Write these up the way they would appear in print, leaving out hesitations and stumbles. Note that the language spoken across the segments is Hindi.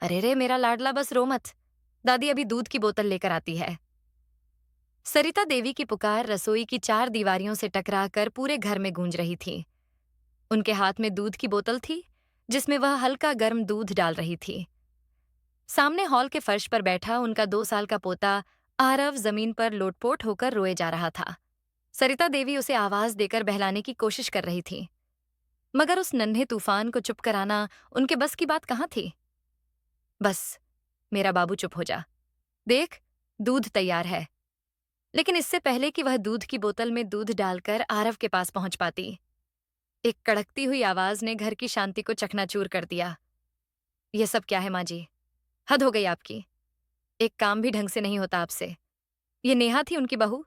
अरे रे मेरा लाडला, बस रो मत। दादी अभी दूध की बोतल लेकर आती है। सरिता देवी की पुकार रसोई की चार दीवारियों से टकराकर पूरे घर में गूंज रही थी। उनके हाथ में दूध की बोतल थी, जिसमें वह हल्का गर्म दूध डाल रही थी। सामने हॉल के फर्श पर बैठा उनका 2 साल का पोता आरव जमीन पर लोटपोट होकर रोए जा रहा था। सरिता देवी उसे आवाज देकर बहलाने की कोशिश कर रही थी, मगर उस नन्हे तूफान को चुप कराना उनके बस की बात कहाँ थी। बस, मेरा बाबू चुप हो जा। देख, दूध तैयार है। लेकिन इससे पहले कि वह दूध की बोतल में दूध डालकर आरव के पास पहुंच पाती, एक कड़कती हुई आवाज ने घर की शांति को चकनाचूर कर दिया। यह सब क्या है माँ जी? हद हो गई आपकी। एक काम भी ढंग से नहीं होता आपसे। ये नेहा थी उनकी बहू?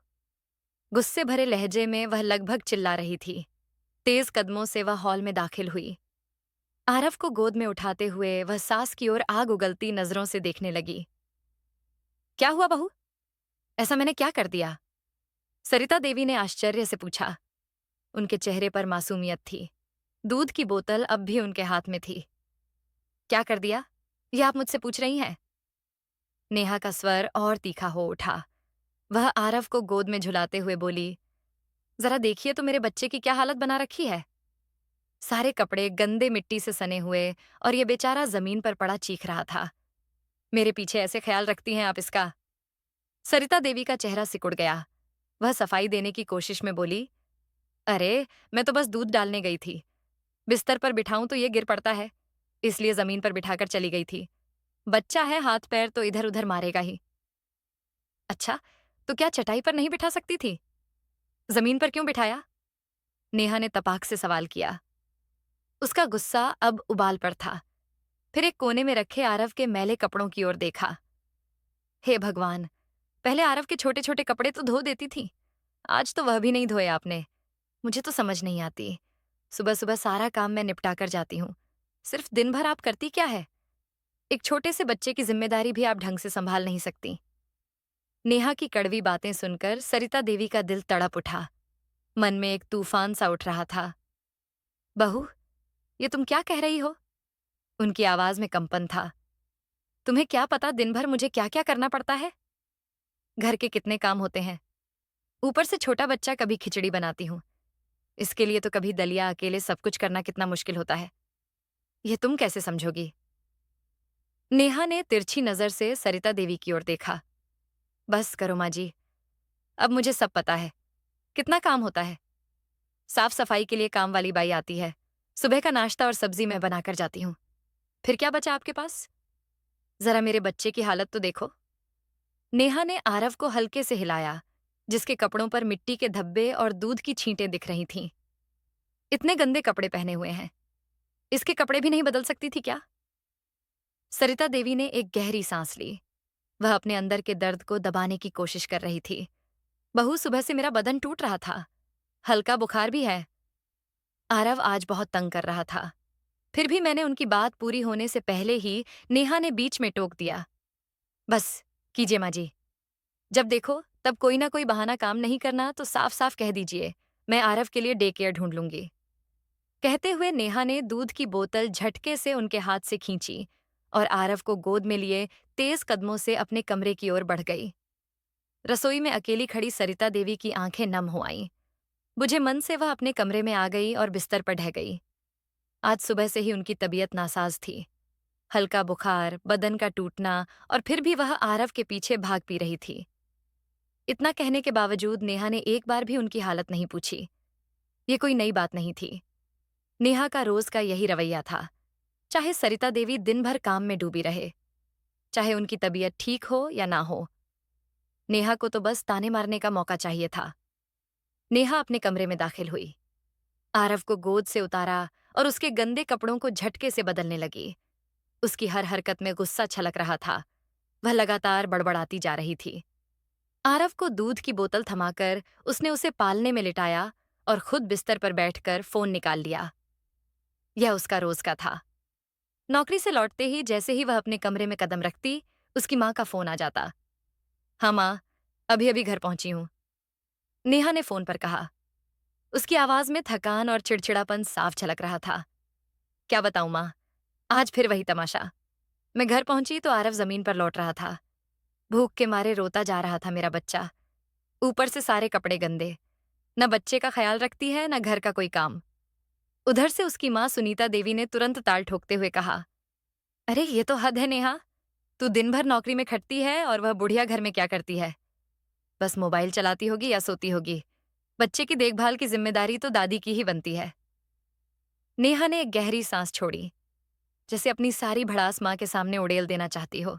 गुस्से भरे लहजे में वह लगभग चिल्ला रही थी। तेज कदमों से वह हॉल में दाखिल हुई। आरव को गोद में उठाते हुए वह सास की ओर आग उगलती नजरों से देखने लगी। क्या हुआ बहू? ऐसा मैंने क्या कर दिया? सरिता देवी ने आश्चर्य से पूछा। उनके चेहरे पर मासूमियत थी। दूध की बोतल अब भी उनके हाथ में थी। क्या कर दिया? यह आप मुझसे पूछ रही हैं? नेहा का स्वर और तीखा हो उठा। वह आरव को गोद में झुलाते हुए बोली, जरा देखिए तो मेरे बच्चे की क्या हालत बना रखी है। सारे कपड़े गंदे मिट्टी से सने हुए और ये बेचारा जमीन पर पड़ा चीख रहा था। मेरे पीछे ऐसे ख्याल रखती हैं आप इसका? सरिता देवी का चेहरा सिकुड़ गया। वह सफाई देने की कोशिश में बोली, अरे, मैं तो बस दूध डालने गई थी। बिस्तर पर बिठाऊं तो ये गिर पड़ता है, इसलिए जमीन पर बिठाकर चली गई थी। बच्चा है, हाथ पैर तो इधर उधर मारेगा ही। अच्छा, तो क्या चटाई पर नहीं बिठा सकती थी? जमीन पर क्यों बिठाया? नेहा ने तपाक से सवाल किया। उसका गुस्सा अब उबाल पर था। फिर एक कोने में रखे आरव के मैले कपड़ों की ओर देखा। हे भगवान, पहले आरव के छोटे छोटे कपड़े तो धो देती थी, आज तो वह भी नहीं धोए आपने। मुझे तो समझ नहीं आती। सुबह सुबह सारा काम मैं निपटा कर जाती हूँ, सिर्फ दिन भर आप करती क्या है? एक छोटे से बच्चे की जिम्मेदारी भी आप ढंग से संभाल नहीं सकती। नेहा की कड़वी बातें सुनकर सरिता देवी का दिल तड़प उठा। मन में एक तूफान सा उठ रहा था। बहू, ये तुम क्या कह रही हो? उनकी आवाज में कंपन था। तुम्हें क्या पता दिन भर मुझे क्या क्या करना पड़ता है? घर के कितने काम होते हैं। ऊपर से छोटा बच्चा, कभी खिचड़ी बनाती हूँ, इसके लिए तो कभी दलिया, अकेले सब कुछ करना कितना मुश्किल होता है। ये तुम कैसे समझोगी? नेहा ने तिरछी नजर से सरिता देवी की ओर देखा। बस करो माँ जी, अब मुझे सब पता है। कितना काम होता है। साफ सफाई के लिए काम वाली बाई आती है, सुबह का नाश्ता और सब्जी मैं बनाकर जाती हूँ। फिर क्या बचा आपके पास? जरा मेरे बच्चे की हालत तो देखो। नेहा ने आरव को हल्के से हिलाया, जिसके कपड़ों पर मिट्टी के धब्बे और दूध की छींटें दिख रही थीं। इतने गंदे कपड़े पहने हुए हैं, इसके कपड़े भी नहीं बदल सकती थी क्या? सरिता देवी ने एक गहरी सांस ली। वह अपने अंदर के दर्द को दबाने की कोशिश कर रही थी। बहू, सुबह से मेरा बदन टूट रहा था, हल्का बुखार भी है। आरव आज बहुत तंग कर रहा था। फिर भी मैंने उनकी बात पूरी होने से पहले ही नेहा ने बीच में टोक दिया। बस कीजिए माँ जी, जब देखो तब कोई ना कोई बहाना, काम नहीं करना तो साफ साफ कह दीजिए, मैं आरव के लिए डे केयर ढूंढ लूंगी। कहते हुए नेहा ने दूध की बोतल झटके से उनके हाथ से खींची और आरव को गोद में लिए तेज कदमों से अपने कमरे की ओर बढ़ गई। रसोई में अकेली खड़ी सरिता देवी की आंखें नम हो आईं। बुझे मन से वह अपने कमरे में आ गई और बिस्तर पर ढह गई। आज सुबह से ही उनकी तबीयत नासाज थी। हल्का बुखार, बदन का टूटना, और फिर भी वह आरव के पीछे भाग पी रही थी। इतना कहने के बावजूद नेहा ने एक बार भी उनकी हालत नहीं पूछी। ये कोई नई बात नहीं थी। नेहा का रोज का यही रवैया था। चाहे सरिता देवी दिन भर काम में डूबी रहे, चाहे उनकी तबीयत ठीक हो या ना हो, नेहा को तो बस ताने मारने का मौका चाहिए था। नेहा अपने कमरे में दाखिल हुई, आरव को गोद से उतारा और उसके गंदे कपड़ों को झटके से बदलने लगी। उसकी हर हरकत में गुस्सा छलक रहा था। वह लगातार बड़बड़ाती जा रही थी। आरव को दूध की बोतल थमाकर उसने उसे पालने में लिटाया और खुद बिस्तर पर बैठकर फोन निकाल लिया। यह उसका रोज का था। नौकरी से लौटते ही जैसे ही वह अपने कमरे में कदम रखती, उसकी माँ का फोन आ जाता। हाँ माँ, अभी अभी घर पहुंची हूं, नेहा ने फोन पर कहा। उसकी आवाज में थकान और चिड़चिड़ापन साफ झलक रहा था। क्या बताऊं माँ, आज फिर वही तमाशा। मैं घर पहुंची तो आरव जमीन पर लौट रहा था। भूख के मारे रोता जा रहा था मेरा बच्चा। ऊपर से सारे कपड़े गंदे। न बच्चे का ख्याल रखती है न घर का कोई काम। उधर से उसकी माँ सुनीता देवी ने तुरंत ताल ठोकते हुए कहा, अरे ये तो हद है नेहा। तू दिन भर नौकरी में खटती है और वह बुढ़िया घर में क्या करती है? बस मोबाइल चलाती होगी या सोती होगी। बच्चे की देखभाल की जिम्मेदारी तो दादी की ही बनती है। नेहा ने एक गहरी सांस छोड़ी, जैसे अपनी सारी भड़ास माँ के सामने उड़ेल देना चाहती हो।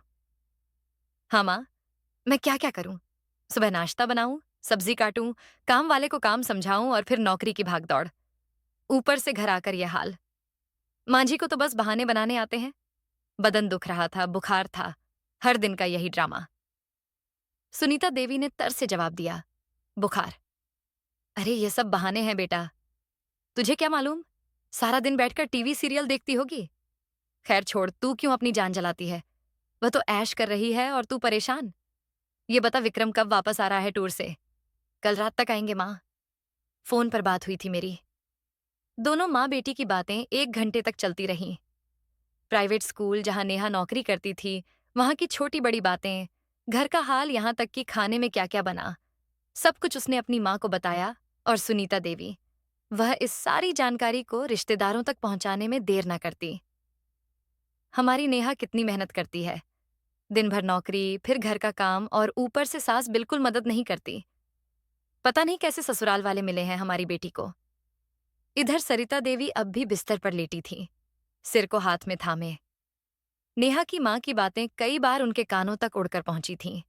हाँ माँ, मैं क्या क्या करूं? सुबह नाश्ता बनाऊं, सब्जी काटूं, काम वाले को काम समझाऊं और फिर नौकरी की भागदौड़। ऊपर से घर आकर यह हाल। मांझी को तो बस बहाने बनाने आते हैं। बदन दुख रहा था, बुखार था, हर दिन का यही ड्रामा। सुनीता देवी ने तर से जवाब दिया, बुखार? अरे ये सब बहाने हैं बेटा। तुझे क्या मालूम, सारा दिन बैठकर टीवी सीरियल देखती होगी। खैर छोड़, तू क्यों अपनी जान जलाती है? वह तो ऐश कर रही है और तू परेशान। ये बता विक्रम कब वापस आ रहा है टूर से? कल रात तक आएंगे माँ। फोन पर बात हुई थी मेरी। दोनों माँ बेटी की बातें 1 घंटे तक चलती रहीं। प्राइवेट स्कूल जहां नेहा नौकरी करती थी, वहां की छोटी बड़ी बातें, घर का हाल, यहां तक कि खाने में क्या क्या बना, सब कुछ उसने अपनी माँ को बताया। और सुनीता देवी, वह इस सारी जानकारी को रिश्तेदारों तक पहुंचाने में देर ना करती। हमारी नेहा कितनी मेहनत करती है। दिन भर नौकरी, फिर घर का काम और ऊपर से सास बिल्कुल मदद नहीं करती। पता नहीं कैसे ससुराल वाले मिले हैं हमारी बेटी को। इधर सरिता देवी अब भी बिस्तर पर लेटी थी, सिर को हाथ में थामे। नेहा की मां की बातें कई बार उनके कानों तक उड़कर पहुंची थीं।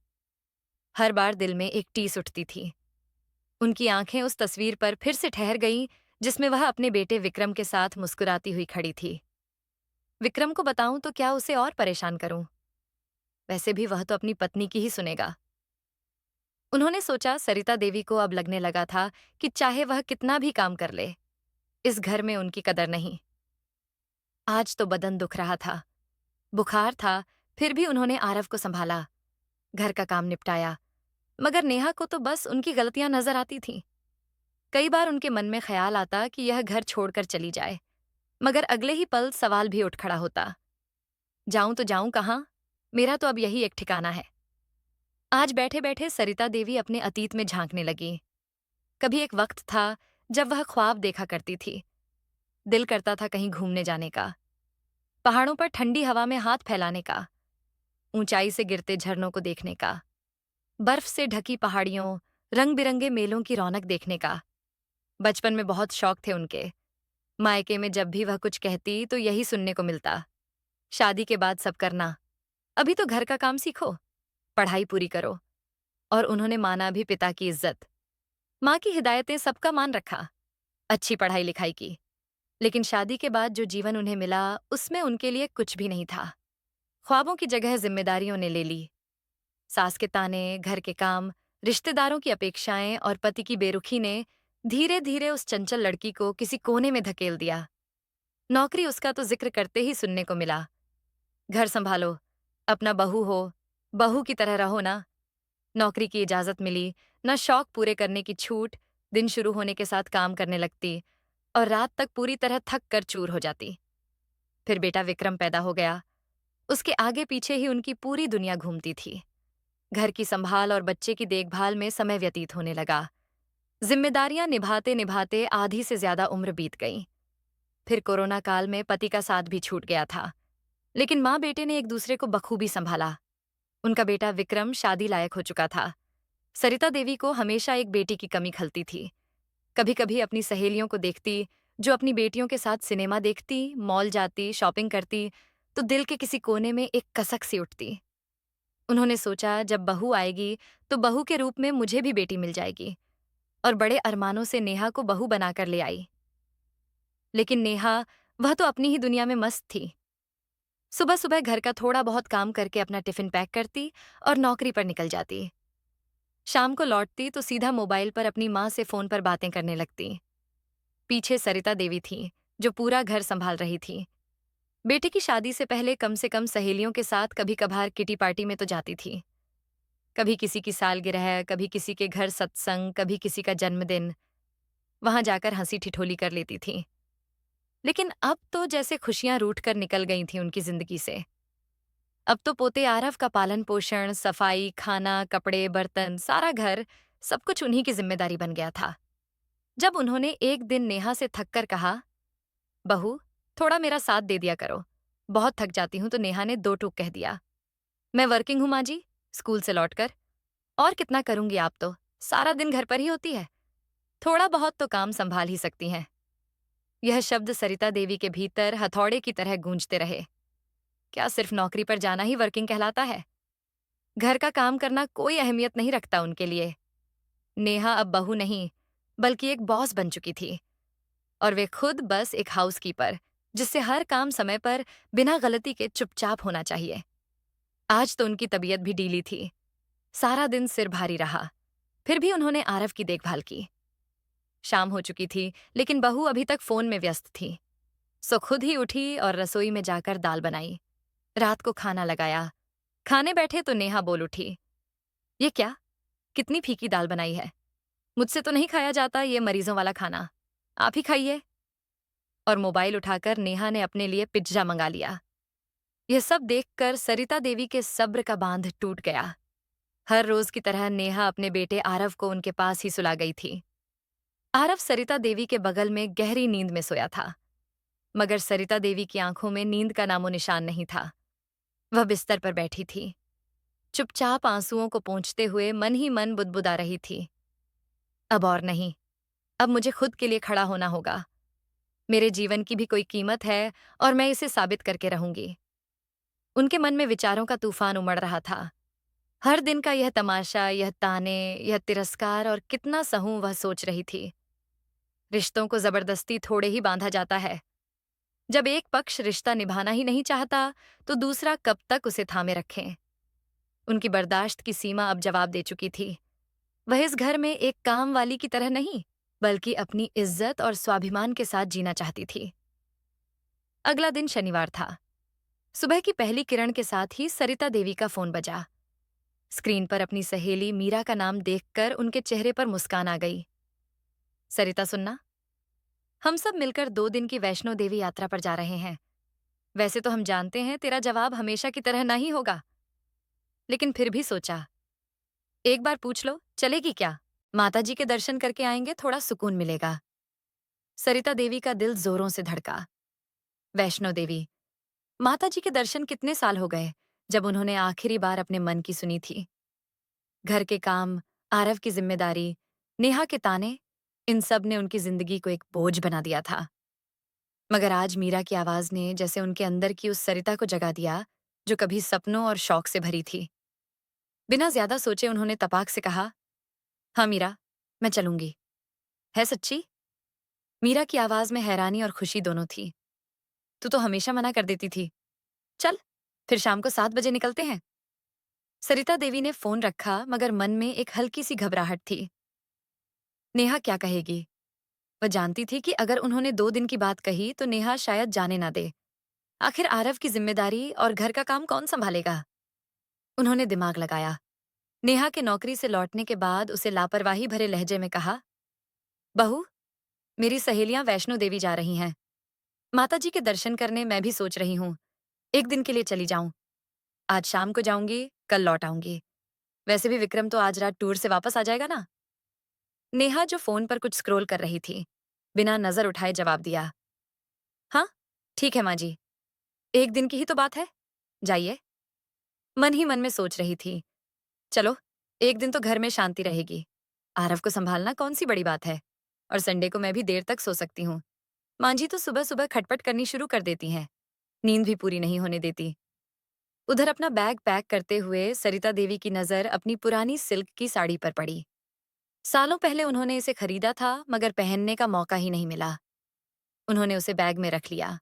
हर बार दिल में एक टीस उठती थी। उनकी आंखें उस तस्वीर पर फिर से ठहर गईं जिसमें वह अपने बेटे विक्रम के साथ मुस्कुराती हुई खड़ी थी। विक्रम को बताऊं तो क्या उसे और परेशान करूं? वैसे भी वह तो अपनी पत्नी की ही सुनेगा। उन्होंने सोचा, सरिता देवी को अब लगने लगा था कि चाहे वह कितना भी काम कर ले, इस घर में उनकी कदर नहीं। आज तो बदन दुख रहा था, बुखार था, फिर भी उन्होंने आरव को संभाला, घर का काम निपटाया। मगर नेहा को तो बस उनकी गलतियां नजर आती थीं। कई बार उनके मन में ख्याल आता कि यह घर छोड़कर चली जाए, मगर अगले ही पल सवाल भी उठ खड़ा होता, जाऊं तो जाऊं कहाँ? मेरा तो अब यही एक ठिकाना है। आज बैठे बैठे सरिता देवी अपने अतीत में झांकने लगी। कभी एक वक्त था जब वह ख्वाब देखा करती थी। दिल करता था कहीं घूमने जाने का, पहाड़ों पर ठंडी हवा में हाथ फैलाने का, ऊंचाई से गिरते झरनों को देखने का, बर्फ से ढकी पहाड़ियों, रंग बिरंगे मेलों की रौनक देखने का। बचपन में बहुत शौक थे उनके। मायके में जब भी वह कुछ कहती तो यही सुनने को मिलता, शादी के बाद सब करना, अभी तो घर का काम सीखो, पढ़ाई पूरी करो। और उन्होंने माना भी पिता की इज्जत। माँ की हिदायतें सबका मान रखा, अच्छी पढ़ाई लिखाई की। लेकिन शादी के बाद जो जीवन उन्हें मिला, उसमें उनके लिए कुछ भी नहीं था। ख्वाबों की जगह जिम्मेदारियों ने ले ली। सास के ताने, घर के काम, रिश्तेदारों की अपेक्षाएं और पति की बेरुखी ने धीरे धीरे उस चंचल लड़की को किसी कोने में धकेल दिया। नौकरी उसका तो जिक्र करते ही सुनने को मिला, घर संभालो, अपना बहू हो, बहू की तरह रहो ना। नौकरी की इजाजत मिली, न शौक पूरे करने की छूट। दिन शुरू होने के साथ काम करने लगती और रात तक पूरी तरह थक कर चूर हो जाती। फिर बेटा विक्रम पैदा हो गया। उसके आगे पीछे ही उनकी पूरी दुनिया घूमती थी। घर की संभाल और बच्चे की देखभाल में समय व्यतीत होने लगा। जिम्मेदारियां निभाते निभाते आधी से ज्यादा उम्र बीत गई। फिर कोरोना काल में पति का साथ भी छूट गया था, लेकिन माँ बेटे ने एक दूसरे को बखूबी संभाला। उनका बेटा विक्रम शादी लायक हो चुका था। सरिता देवी को हमेशा एक बेटी की कमी खलती थी। कभी कभी अपनी सहेलियों को देखती, जो अपनी बेटियों के साथ सिनेमा देखती, मॉल जाती, शॉपिंग करती, तो दिल के किसी कोने में एक कसक सी उठती। उन्होंने सोचा, जब बहू आएगी तो बहू के रूप में मुझे भी बेटी मिल जाएगी। और बड़े अरमानों से नेहा को बहू बनाकर ले आई। लेकिन नेहा, वह तो अपनी ही दुनिया में मस्त थी। सुबह सुबह घर का थोड़ा बहुत काम करके अपना टिफिन पैक करती और नौकरी पर निकल जाती। शाम को लौटती तो सीधा मोबाइल पर अपनी माँ से फोन पर बातें करने लगती। पीछे सरिता देवी थी, जो पूरा घर संभाल रही थी। बेटे की शादी से पहले कम से कम सहेलियों के साथ कभी कभार किटी पार्टी में तो जाती थी। कभी किसी की सालगिरह, कभी किसी के घर सत्संग, कभी किसी का जन्मदिन। वहां जाकर हंसी ठिठोली कर लेती थी। लेकिन अब तो जैसे खुशियां रूठ कर निकल गई थी उनकी जिंदगी से। अब तो पोते आरव का पालन पोषण, सफाई, खाना, कपड़े, बर्तन, सारा घर, सब कुछ उन्हीं की जिम्मेदारी बन गया था। जब उन्होंने एक दिन नेहा से थक कर कहा, बहू, थोड़ा मेरा साथ दे दिया करो, बहुत थक जाती हूं, तो नेहा ने दो टूक कह दिया, मैं वर्किंग हूं माँ जी, स्कूल से लौटकर। और कितना करूंगी, आप तो सारा दिन घर पर ही होती है, थोड़ा बहुत तो काम संभाल ही सकती हैं। यह शब्द सरिता देवी के भीतर हथौड़े की तरह गूंजते रहे। क्या सिर्फ नौकरी पर जाना ही वर्किंग कहलाता है? घर का काम करना कोई अहमियत नहीं रखता उनके लिए। नेहा अब बहू नहीं, बल्कि एक बॉस बन चुकी थी, और वे खुद बस एक हाउसकीपर, जिससे हर काम समय पर, बिना गलती के चुपचाप होना चाहिए। आज तो उनकी तबीयत भी ढीली थी, सारा दिन सिर भारी रहा, फिर भी उन्होंने आरव की देखभाल की। शाम हो चुकी थी, लेकिन बहू अभी तक फोन में व्यस्त थी। सो खुद ही उठी और रसोई में जाकर दाल बनाई, रात को खाना लगाया। खाने बैठे तो नेहा बोल उठी, ये क्या, कितनी फीकी दाल बनाई है, मुझसे तो नहीं खाया जाता ये मरीजों वाला खाना, आप ही खाइए। और मोबाइल उठाकर नेहा ने अपने लिए पिज्जा मंगा लिया। यह सब देखकर सरिता देवी के सब्र का बांध टूट गया। हर रोज की तरह नेहा अपने बेटे आरव को उनके पास ही सुला गई थी। आरव सरिता देवी के बगल में गहरी नींद में सोया था, मगर सरिता देवी की आंखों में नींद का नामो निशान नहीं था। वह बिस्तर पर बैठी थी, चुपचाप आंसुओं को पोंछते हुए मन ही मन बुदबुदा रही थी, अब और नहीं, अब मुझे खुद के लिए खड़ा होना होगा। मेरे जीवन की भी कोई कीमत है, और मैं इसे साबित करके रहूंगी। उनके मन में विचारों का तूफान उमड़ रहा था। हर दिन का यह तमाशा, यह ताने, यह तिरस्कार, और कितना सहूं, वह सोच रही थी। रिश्तों को जबरदस्ती थोड़े ही बांधा जाता है। जब एक पक्ष रिश्ता निभाना ही नहीं चाहता, तो दूसरा कब तक उसे थामे रखें। उनकी बर्दाश्त की सीमा अब जवाब दे चुकी थी। वह इस घर में एक काम वाली की तरह नहीं, बल्कि अपनी इज्जत और स्वाभिमान के साथ जीना चाहती थी। अगला दिन शनिवार था। सुबह की पहली किरण के साथ ही सरिता देवी का फोन बजा। स्क्रीन पर अपनी सहेली मीरा का नाम देखकर उनके चेहरे पर मुस्कान आ गई। सरिता, सुनना, हम सब मिलकर 2 दिन की वैष्णो देवी यात्रा पर जा रहे हैं। वैसे तो हम जानते हैं तेरा जवाब हमेशा की तरह नहीं होगा, लेकिन फिर भी सोचा, एक बार पूछ लो, चलेगी क्या? माताजी के दर्शन करके आएंगे, थोड़ा सुकून मिलेगा। सरिता देवी का दिल जोरों से धड़का। वैष्णो देवी, माताजी के दर्शन कितने साल हो गए जब उन्होंने आखिरी बार अपने मन की सुनी थी। घर के काम, आरव की जिम्मेदारी, नेहा के ताने, इन सब ने उनकी जिंदगी को एक बोझ बना दिया था। मगर आज मीरा की आवाज ने जैसे उनके अंदर की उस सरिता को जगा दिया, जो कभी सपनों और शौक से भरी थी। बिना ज्यादा सोचे उन्होंने तपाक से कहा, हाँ मीरा, मैं चलूंगी। है सच्ची? मीरा की आवाज में हैरानी और खुशी दोनों थी। तू तो हमेशा मना कर देती थी। चल, फिर शाम को 7 बजे निकलते हैं। सरिता देवी ने फोन रखा, मगर मन में एक हल्की सी घबराहट थी। नेहा क्या कहेगी? वह जानती थी कि अगर उन्होंने 2 दिन की बात कही तो नेहा शायद जाने ना दे। आखिर आरव की जिम्मेदारी और घर का काम कौन संभालेगा? उन्होंने दिमाग लगाया। नेहा के नौकरी से लौटने के बाद उसे लापरवाही भरे लहजे में कहा, बहू, मेरी सहेलियां वैष्णो देवी जा रही हैं। माताजी के दर्शन करने मैं भी सोच रही हूँ। एक दिन के लिए चली जाऊं। आज शाम को जाऊंगी, कल लौट आऊंगी। वैसे भी विक्रम तो आज रात टूर से वापस आ जाएगा ना। नेहा, जो फोन पर कुछ स्क्रॉल कर रही थी, बिना नजर उठाए जवाब दिया, हाँ, ठीक है माँ जी, एक दिन की ही तो बात है, जाइए। मन ही मन में सोच रही थी, चलो, एक दिन तो घर में शांति रहेगी। आरव को संभालना कौन सी बड़ी बात है, और संडे को मैं भी देर तक सो सकती हूँ। माँ जी तो सुबह सुबह खटपट करनी शुरू कर देती हैं, नींद भी पूरी नहीं होने देती। उधर अपना बैग पैक करते हुए सरिता देवी की नजर अपनी पुरानी सिल्क की साड़ी पर पड़ी। सालों पहले उन्होंने इसे खरीदा था, मगर पहनने का मौका ही नहीं मिला। उन्होंने उसे बैग में रख लिया।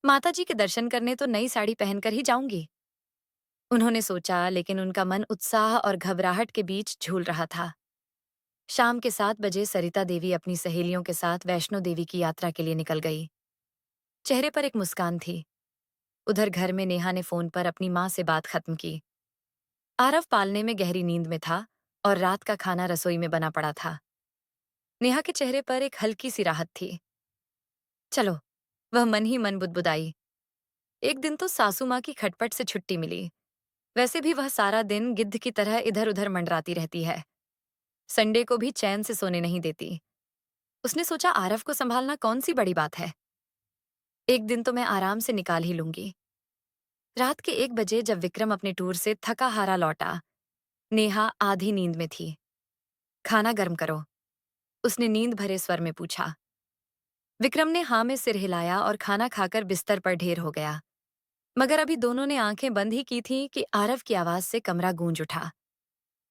माताजी के दर्शन करने तो नई साड़ी पहनकर ही जाऊंगी, उन्होंने सोचा, लेकिन उनका मन उत्साह और घबराहट के बीच झूल रहा था। शाम के 7 बजे सरिता देवी अपनी सहेलियों के साथ वैष्णो देवी की यात्रा के लिए निकल गई। चेहरे पर एक मुस्कान थी। उधर घर में नेहा ने फोन पर अपनी माँ से बात खत्म की। आरव पालने में गहरी नींद में था, और रात का खाना रसोई में बना पड़ा था। नेहा के चेहरे पर एक हल्की सी राहत थी। चलो, वह मन ही मन बुदबुदाई, एक दिन तो सासू माँ की खटपट से छुट्टी मिली। वैसे भी वह सारा दिन गिद्ध की तरह इधर-उधर मंडराती रहती है। संडे को भी चैन से सोने नहीं देती। उसने सोचा आरव को संभालना कौन सी बड़ी बात है। एक दिन तो मैं आराम से निकाल ही लूंगी। रात के 1 बजे जब विक्रम अपने टूर से थका हारा लौटा, नेहा आधी नींद में थी। खाना गर्म करो, उसने नींद भरे स्वर में पूछा। विक्रम ने हाँ में सिर हिलाया और खाना खाकर बिस्तर पर ढेर हो गया। मगर अभी दोनों ने आंखें बंद ही की थीं कि आरव की आवाज से कमरा गूंज उठा।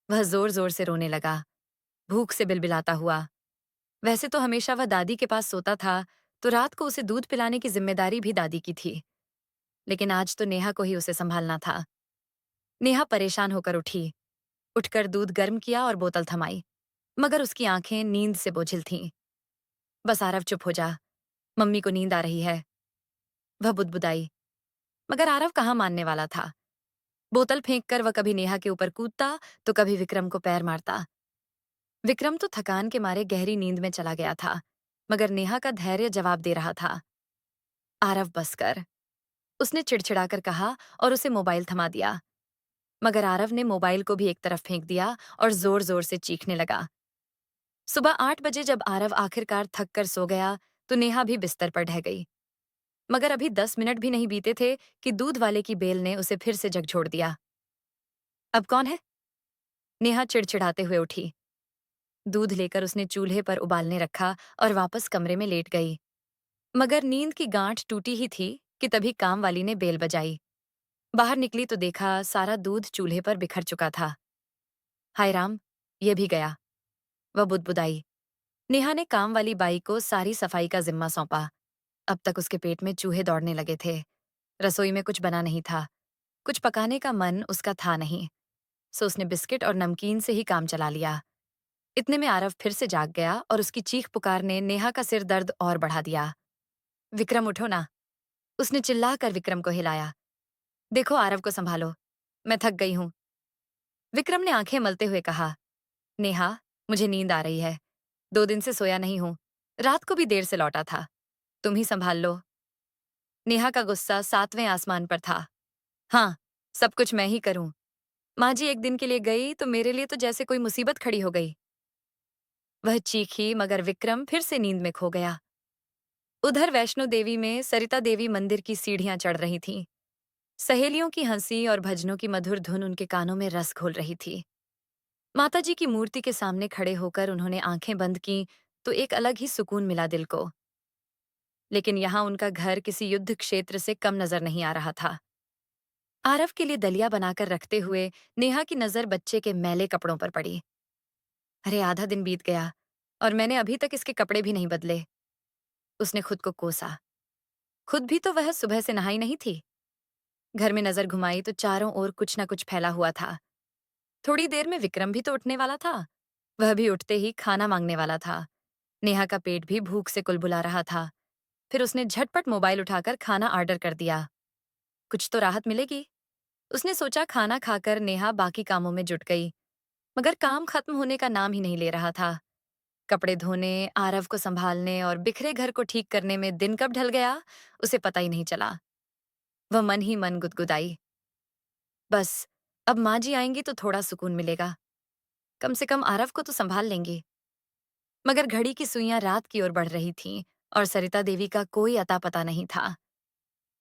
वह जोर जोर से रोने लगा, भूख से बिलबिलाता हुआ। वैसे तो हमेशा वह दादी के पास सोता था, तो रात को उसे दूध पिलाने की जिम्मेदारी भी दादी की थी। लेकिन आज तो नेहा को ही उसे संभालना था। नेहा परेशान होकर उठी, उठकर दूध गर्म किया और बोतल थमाई। मगर उसकी आंखें नींद से बोझिल थीं। बस आरव चुप हो जा, मम्मी को नींद आ रही है, वह बुदबुदाई। मगर आरव कहाँ मानने वाला था। बोतल फेंककर वह कभी नेहा के ऊपर कूदता, तो कभी विक्रम को पैर मारता। विक्रम तो थकान के मारे गहरी नींद में चला गया था, मगर नेहा का धैर्य जवाब दे रहा था। आरव बस कर, उसने चिड़चिड़ाकर कहा और उसे मोबाइल थमा दिया। मगर आरव ने मोबाइल को भी एक तरफ फेंक दिया और जोर जोर से चीखने लगा। सुबह 8 बजे जब आरव आखिरकार थक कर सो गया, तो नेहा भी बिस्तर पर ढह गई। मगर अभी 10 मिनट भी नहीं बीते थे कि दूध वाले की बेल ने उसे फिर से झकझोर दिया। अब कौन है? नेहा चिड़चिड़ाते हुए उठी। दूध लेकर उसने चूल्हे पर उबालने रखा और वापस कमरे में लेट गई। मगर नींद की गांठ टूटी ही थी कि तभी काम वाली ने बेल बजाई। बाहर निकली तो देखा सारा दूध चूल्हे पर बिखर चुका था। हाय राम, ये भी गया, वह बुदबुदाई। नेहा ने काम वाली बाई को सारी सफाई का जिम्मा सौंपा। अब तक उसके पेट में चूहे दौड़ने लगे थे। रसोई में कुछ बना नहीं था, कुछ पकाने का मन उसका था नहीं, सो उसने बिस्किट और नमकीन से ही काम चला लिया। इतने में आरव फिर से जाग गया और उसकी चीख पुकार ने नेहा का सिर दर्द और बढ़ा दिया। विक्रम उठो ना, उसने चिल्लाकर विक्रम को हिलाया। देखो आरव को संभालो, मैं थक गई हूं। विक्रम ने आंखें मलते हुए कहा, नेहा, मुझे नींद आ रही है, 2 दिन से सोया नहीं हूं, रात को भी देर से लौटा था, तुम ही संभाल लो। नेहा का गुस्सा 7वें आसमान पर था। हाँ, सब कुछ मैं ही करूं। माँ जी एक दिन के लिए गई तो मेरे लिए तो जैसे कोई मुसीबत खड़ी हो गई। वह चीखी मगर विक्रम फिर से नींद में खो गया। उधर वैष्णो देवी में सरिता देवी मंदिर की सीढ़ियां चढ़ रही थीं। सहेलियों की हंसी और भजनों की मधुर धुन उनके कानों में रस घोल रही थी। माताजी की मूर्ति के सामने खड़े होकर उन्होंने आंखें बंद की तो एक अलग ही सुकून मिला दिल को। लेकिन यहाँ उनका घर किसी युद्ध क्षेत्र से कम नजर नहीं आ रहा था। आरव के लिए दलिया बनाकर रखते हुए नेहा की नजर बच्चे के मैले कपड़ों पर पड़ी। अरे आधा दिन बीत गया और मैंने अभी तक इसके कपड़े भी नहीं बदले, उसने खुद को कोसा। खुद भी तो वह सुबह से नहाई नहीं थी। घर में नजर घुमाई तो चारों ओर कुछ न कुछ फैला हुआ था। थोड़ी देर में विक्रम भी तो उठने वाला था। वह भी उठते ही खाना मांगने वाला था। नेहा का पेट भी भूख से कुलबुला रहा था। फिर उसने झटपट मोबाइल उठाकर खाना ऑर्डर कर दिया। कुछ तो राहत मिलेगी, उसने सोचा। खाना खाकर नेहा बाकी कामों में जुट गई, मगर काम खत्म होने का नाम ही नहीं ले रहा था। कपड़े धोने, आरव को संभालने और बिखरे घर को ठीक करने में दिन कब ढल गया, उसे पता ही नहीं चला। वह मन ही मन गुदगुदाई, बस अब माँ जी आएंगी तो थोड़ा सुकून मिलेगा, कम से कम आरव को तो संभाल लेंगी। मगर घड़ी की सुइयां रात की ओर बढ़ रही थीं और सरिता देवी का कोई अता पता नहीं था।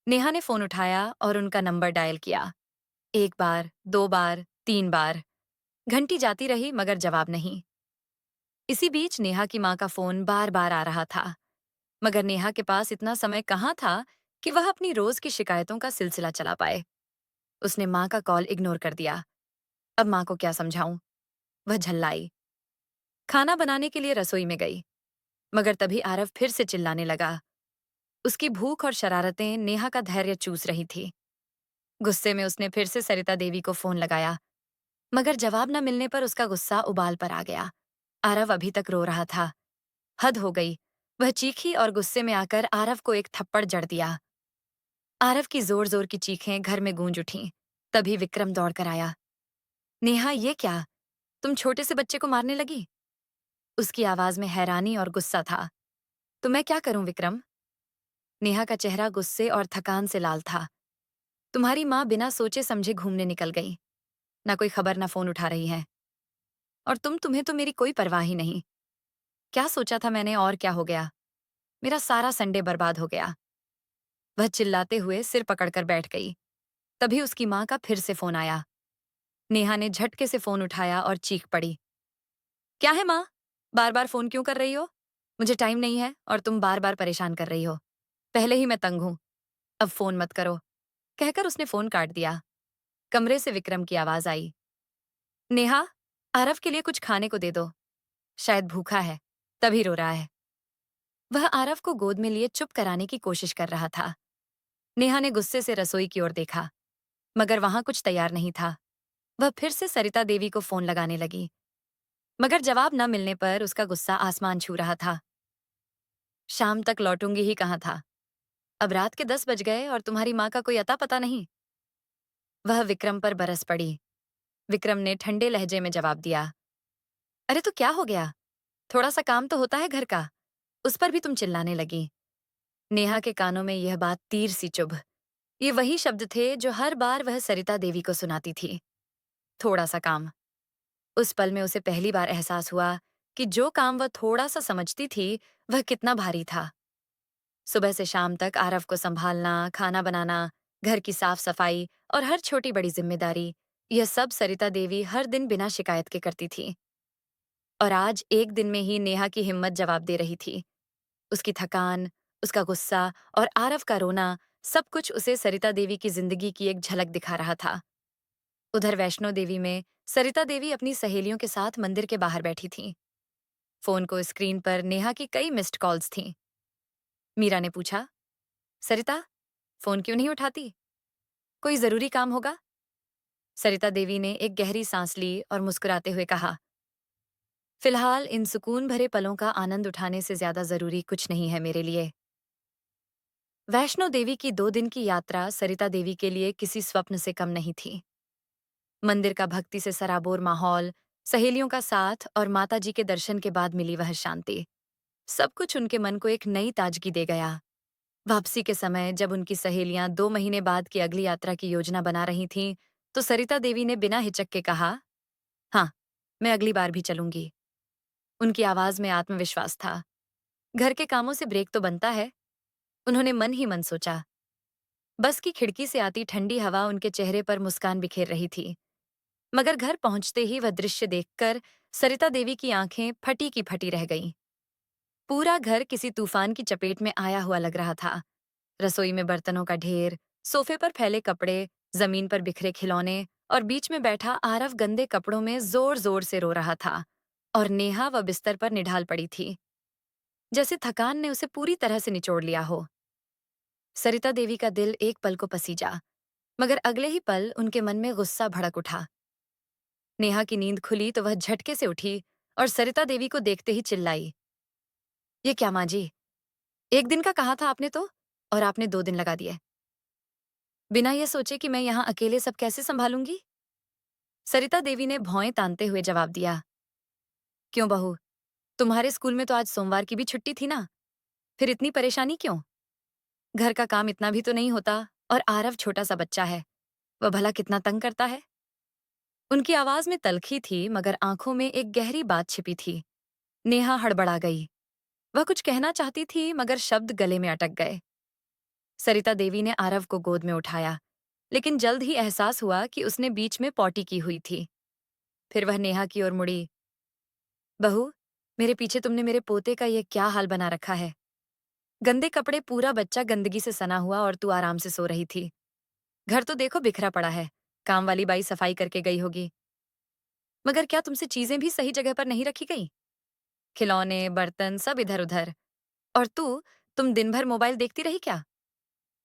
नेहा ने फोन उठाया और उनका नंबर डायल किया। 1 बार, 2 बार, 3 बार, घंटी जाती रही मगर जवाब नहीं। इसी बीच नेहा की माँ का फोन बार बार आ रहा था, मगर नेहा के पास इतना समय कहाँ था कि वह अपनी रोज की शिकायतों का सिलसिला चला पाए। उसने माँ का कॉल इग्नोर कर दिया। अब माँ को क्या समझाऊं? वह झल्लाई। खाना बनाने के लिए रसोई में गई, मगर तभी आरव फिर से चिल्लाने लगा। उसकी भूख और शरारतें नेहा का धैर्य चूस रही थी। गुस्से में उसने फिर से सरिता देवी को फोन लगाया, मगर जवाब न मिलने पर उसका गुस्सा उबाल पर आ गया। आरव अभी तक रो रहा था। हद हो गई, वह चीखी और गुस्से में आकर आरव को एक थप्पड़ जड़ दिया। आरव की जोर जोर की चीखें घर में गूंज उठीं। तभी विक्रम दौड़कर आया। नेहा, ये क्या, तुम छोटे से बच्चे को मारने लगी? उसकी आवाज में हैरानी और गुस्सा था। तो मैं क्या करूं विक्रम? नेहा का चेहरा गुस्से और थकान से लाल था। तुम्हारी माँ बिना सोचे समझे घूमने निकल गई। ना कोई खबर ना फोन उठा रही है। और तुम्हें तो मेरी कोई परवाह ही नहीं। क्या सोचा था मैंने और क्या हो गया? मेरा सारा संडे बर्बाद हो गया। वह चिल्लाते हुए सिर पकड़कर बैठ गई। तभी उसकी माँ का फिर से फोन आया। नेहा ने झटके से फोन उठाया और चीख पड़ी। क्या है माँ? बार बार फोन क्यों कर रही हो? मुझे टाइम नहीं है और तुम बार बार परेशान कर रही हो। पहले ही मैं तंग हूं। अब फोन मत करो। कहकर उसने फोन काट दिया। कमरे से विक्रम की आवाज आई। नेहा, आरव के लिए कुछ खाने को दे दो। शायद भूखा है, तभी रो रहा है। वह आरव को गोद में लिए चुप कराने की कोशिश कर रहा था। नेहा ने गुस्से से रसोई की ओर देखा, मगर वहां कुछ तैयार नहीं था। वह फिर से सरिता देवी को फोन लगाने लगी, मगर जवाब न मिलने पर उसका गुस्सा आसमान छू रहा था। शाम तक लौटूंगी ही कहाँ था? अब रात के 10 बज गए और तुम्हारी माँ का कोई अता पता नहीं। वह विक्रम पर बरस पड़ी। विक्रम ने ठंडे लहजे में जवाब दिया। अरे तो क्या हो गया? थोड़ा सा काम तो होता है घर का, उस पर भी तुम चिल्लाने लगी। नेहा के कानों में यह बात तीर सी चुभ। ये वही शब्द थे जो हर बार वह सरिता देवी को सुनाती थी। थोड़ा सा काम। उस पल में उसे पहली बार एहसास हुआ कि जो काम वह थोड़ा सा समझती थी, वह कितना भारी था। सुबह से शाम तक आरव को संभालना, खाना बनाना, घर की साफ सफाई और हर छोटी बड़ी जिम्मेदारी, यह सब सरिता देवी हर दिन बिना शिकायत के करती थी। और आज एक दिन में ही नेहा की हिम्मत जवाब दे रही थी। उसकी थकान, उसका गुस्सा और आरव का रोना, सब कुछ उसे सरिता देवी की जिंदगी की एक झलक दिखा रहा था। उधर वैष्णो देवी में सरिता देवी अपनी सहेलियों के साथ मंदिर के बाहर बैठी थीं। फोन को स्क्रीन पर नेहा की कई मिस्ड कॉल्स थीं। मीरा ने पूछा, सरिता, फोन क्यों नहीं उठाती? कोई जरूरी काम होगा? सरिता देवी ने एक गहरी सांस ली और मुस्कुराते हुए कहा, फिलहाल इन सुकून भरे पलों का आनंद उठाने से ज्यादा जरूरी कुछ नहीं है मेरे लिए। वैष्णो देवी की 2 दिन की यात्रा सरिता देवी के लिए किसी स्वप्न से कम नहीं थी। मंदिर का भक्ति से सराबोर माहौल, सहेलियों का साथ और माताजी के दर्शन के बाद मिली वह शांति, सब कुछ उनके मन को एक नई ताजगी दे गया। वापसी के समय जब उनकी सहेलियां 2 महीने बाद की अगली यात्रा की योजना बना रही थीं, तो सरिता देवी ने बिना हिचक के कहा, हाँ, मैं अगली बार भी चलूंगी। उनकी आवाज में आत्मविश्वास था। घर के कामों से ब्रेक तो बनता है, उन्होंने मन ही मन सोचा। बस की खिड़की से आती ठंडी हवा उनके चेहरे पर मुस्कान बिखेर रही थी। मगर घर पहुंचते ही वह दृश्य देखकर सरिता देवी की आंखें फटी की फटी रह गईं। पूरा घर किसी तूफान की चपेट में आया हुआ लग रहा था। रसोई में बर्तनों का ढेर, सोफे पर फैले कपड़े, जमीन पर बिखरे खिलौने और बीच में बैठा आरव गंदे कपड़ों में जोर जोर से रो रहा था। और नेहा वह बिस्तर पर निढाल पड़ी थी, जैसे थकान ने उसे पूरी तरह से निचोड़ लिया हो। सरिता देवी का दिल एक पल को पसीजा, मगर अगले ही पल उनके मन में गुस्सा भड़क उठा। नेहा की नींद खुली तो वह झटके से उठी और सरिता देवी को देखते ही चिल्लाई, ये क्या माँ जी? एक दिन का कहा था आपने तो, और आपने 2 दिन लगा दिए। बिना ये सोचे कि मैं यहाँ अकेले सब कैसे संभालूंगी? सरिता देवी ने भौएं तानते हुए जवाब दिया, क्यों बहू, तुम्हारे स्कूल में तो आज सोमवार की भी छुट्टी थी ना, फिर इतनी परेशानी क्यों? घर का काम इतना भी तो नहीं होता, और आरव छोटा सा बच्चा है, वह भला कितना तंग करता है। उनकी आवाज में तलखी थी, मगर आंखों में एक गहरी बात छिपी थी। नेहा हड़बड़ा गई। वह कुछ कहना चाहती थी, मगर शब्द गले में अटक गए। सरिता देवी ने आरव को गोद में उठाया, लेकिन जल्द ही एहसास हुआ कि उसने बीच में पॉटी की हुई थी। फिर वह नेहा की ओर मुड़ी। बहू, मेरे पीछे तुमने मेरे पोते का ये क्या हाल बना रखा है? गंदे कपड़े, पूरा बच्चा गंदगी से सना हुआ, और तू आराम से सो रही थी। घर तो देखो बिखरा पड़ा है, काम वाली बाई सफाई करके गई होगी। मगर क्या तुमसे चीजें भी सही जगह पर नहीं रखी गई? खिलौने, बर्तन सब इधर उधर। और तुम दिन भर मोबाइल देखती रही क्या?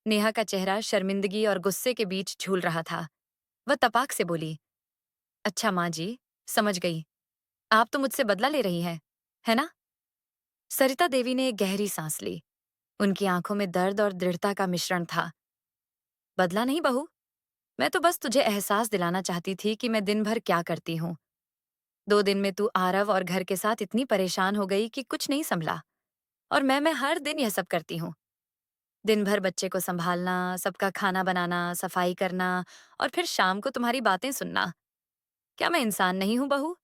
नेहा का चेहरा शर्मिंदगी और गुस्से के बीच झूल रहा था। वह तपाक से बोली, अच्छा माँ जी, समझ गई। आप तो मुझसे बदला ले रही हैं, है ना? सरिता देवी ने एक गहरी सांस ली। उनकी आंखों में दर्द और दृढ़ता का मिश्रण था। बदला नहीं बहू, मैं तो बस तुझे एहसास दिलाना चाहती थी कि मैं दिन भर क्या करती हूँ। 2 दिन में तू आरव और घर के साथ इतनी परेशान हो गई कि कुछ नहीं संभला। और मैं हर दिन यह सब करती हूँ। दिन भर बच्चे को संभालना, सबका खाना बनाना, सफाई करना और फिर शाम को तुम्हारी बातें सुनना। क्या मैं इंसान नहीं हूं बहू?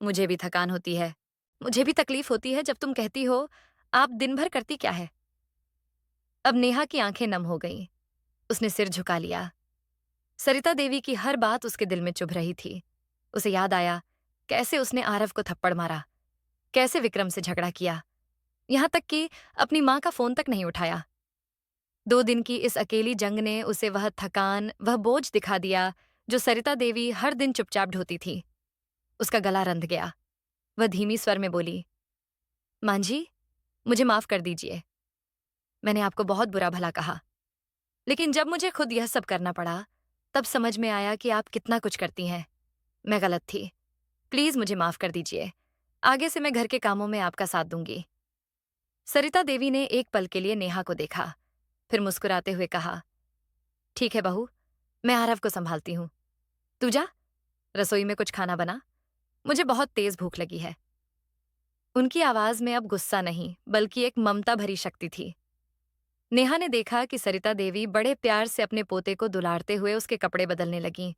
मुझे भी थकान होती है। मुझे भी तकलीफ होती है जब तुम कहती हो, आप दिन भर करती क्या है? अब नेहा की आंखें नम हो गईं। उसने सिर झुका लिया। सरिता देवी की हर बात उसके दिल में चुभ रही थी। उसे याद आया कैसे उसने आरव को थप्पड़ मारा, कैसे विक्रम से झगड़ा किया, यहां तक कि अपनी मां का फोन तक नहीं उठाया। 2 दिन की इस अकेली जंग ने उसे वह थकान, वह बोझ दिखा दिया जो सरिता देवी हर दिन चुपचाप ढोती थी। उसका गला रंध गया। वह धीमी स्वर में बोली, मां जी, मुझे माफ कर दीजिए। मैंने आपको बहुत बुरा भला कहा, लेकिन जब मुझे खुद यह सब करना पड़ा, तब समझ में आया कि आप कितना कुछ करती हैं। मैं गलत थी। प्लीज मुझे माफ कर दीजिए। आगे से मैं घर के कामों में आपका साथ दूंगी। सरिता देवी ने एक पल के लिए नेहा को देखा, फिर मुस्कुराते हुए कहा, ठीक है बहू, मैं आरव को संभालती हूँ। तू जा, रसोई में कुछ खाना बना। मुझे बहुत तेज भूख लगी है। उनकी आवाज में अब गुस्सा नहीं, बल्कि एक ममता भरी शक्ति थी। नेहा ने देखा कि सरिता देवी बड़े प्यार से अपने पोते को दुलारते हुए उसके कपड़े बदलने लगीं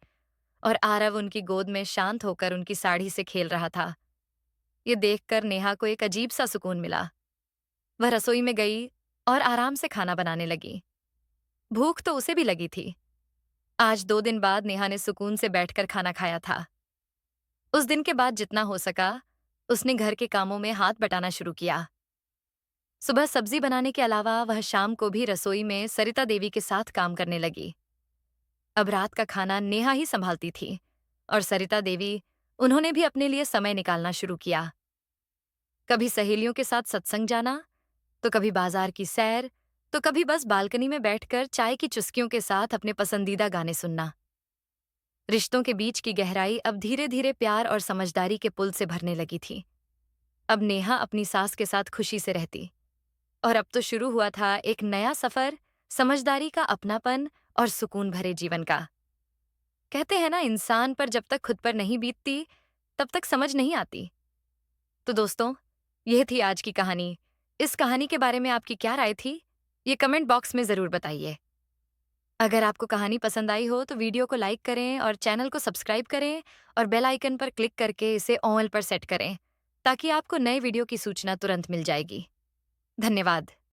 और आरव उनकी गोद में शांत होकर उनकी साड़ी से खेल रहा था। ये देखकर नेहा को एक अजीब सा सुकून मिला। वह रसोई में गई और आराम से खाना बनाने लगी। भूख तो उसे भी लगी थी। आज 2 दिन बाद नेहा ने सुकून से बैठकर खाना खाया था। उस दिन के बाद जितना हो सका, उसने घर के कामों में हाथ बटाना शुरू किया। सुबह सब्जी बनाने के अलावा वह शाम को भी रसोई में सरिता देवी के साथ काम करने लगी। अब रात का खाना नेहा ही संभालती थी और सरिता देवी, उन्होंने भी अपने लिए समय निकालना शुरू किया। कभी सहेलियों के साथ सत्संग जाना, तो कभी बाजार की सैर, तो कभी बस बालकनी में बैठकर चाय की चुस्कियों के साथ अपने पसंदीदा गाने सुनना। रिश्तों के बीच की गहराई अब धीरे धीरे प्यार और समझदारी के पुल से भरने लगी थी। अब नेहा अपनी सास के साथ खुशी से रहती और अब तो शुरू हुआ था एक नया सफर, समझदारी का, अपनापन और सुकून भरे जीवन का। कहते हैं ना, इंसान पर जब तक खुद पर नहीं बीतती, तब तक समझ नहीं आती। तो दोस्तों, यह थी आज की कहानी। इस कहानी के बारे में आपकी क्या राय थी? ये कमेंट बॉक्स में जरूर बताइए। अगर आपको कहानी पसंद आई हो तो वीडियो को लाइक करें और चैनल को सब्सक्राइब करें और बेल आइकन पर क्लिक करके इसे ऑल पर सेट करें, ताकि आपको नए वीडियो की सूचना तुरंत मिल जाएगी। धन्यवाद।